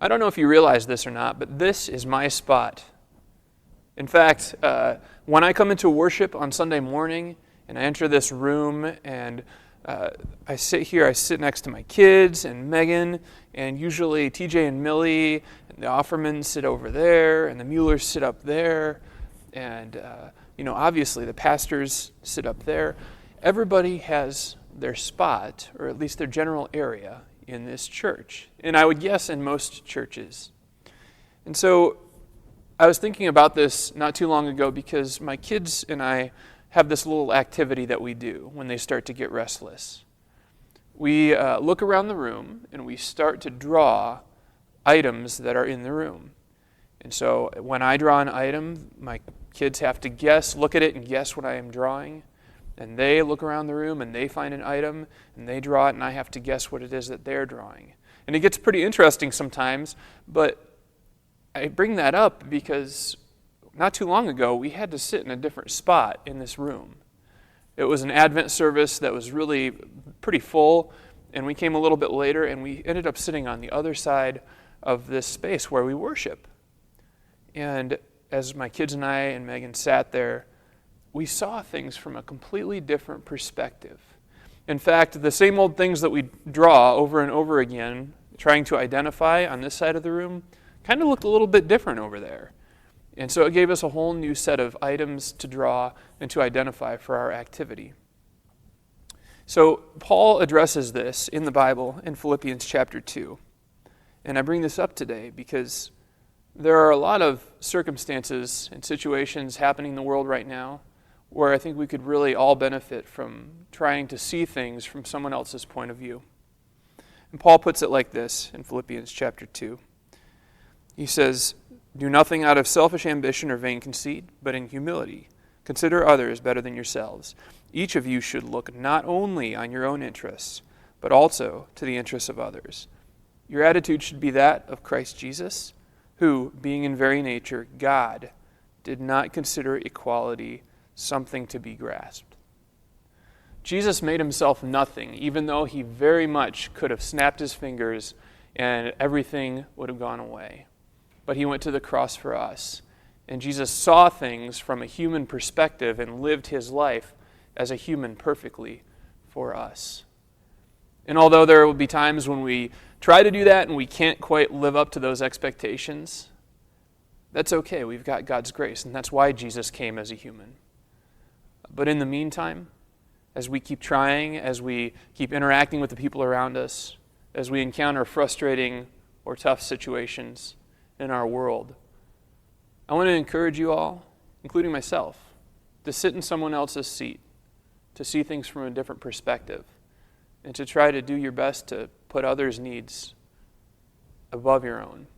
I don't know if you realize this or not, but this is my spot. In fact, when I come into worship on Sunday morning and I enter this room and I sit next to my kids and Megan, and usually TJ and Millie and the Offermans sit over there and the Muellers sit up there, and obviously the pastors sit up there. Everybody has their spot, or at least their general area in this church, and I would guess in most churches. And so I was thinking about this not too long ago because my kids and I have this little activity that we do when they start to get restless. We look around the room and we start to draw items that are in the room. And so when I draw an item, my kids have to look at it and guess what I am drawing. And they look around the room and they find an item and they draw it, and I have to guess what it is that they're drawing. And it gets pretty interesting sometimes, but I bring that up because not too long ago we had to sit in a different spot in this room. It was an Advent service that was really pretty full, and we came a little bit later and we ended up sitting on the other side of this space where we worship. And as my kids and I and Megan sat there, we saw things from a completely different perspective. In fact, the same old things that we draw over and over again, trying to identify on this side of the room, kind of looked a little bit different over there. And so it gave us a whole new set of items to draw and to identify for our activity. So Paul addresses this in the Bible in Philippians chapter 2. And I bring this up today because there are a lot of circumstances and situations happening in the world right now where I think we could really all benefit from trying to see things from someone else's point of view. And Paul puts it like this in Philippians chapter 2. He says, "Do nothing out of selfish ambition or vain conceit, but in humility consider others better than yourselves. Each of you should look not only on your own interests, but also to the interests of others. Your attitude should be that of Christ Jesus, who, being in very nature God, did not consider equality something to be grasped." Jesus made himself nothing, even though he very much could have snapped his fingers and everything would have gone away. But he went to the cross for us. And Jesus saw things from a human perspective and lived his life as a human perfectly for us. And although there will be times when we try to do that and we can't quite live up to those expectations, that's okay. We've got God's grace, and that's why Jesus came as a human. But in the meantime, as we keep trying, as we keep interacting with the people around us, as we encounter frustrating or tough situations in our world, I want to encourage you all, including myself, to sit in someone else's seat, to see things from a different perspective, and to try to do your best to put others' needs above your own.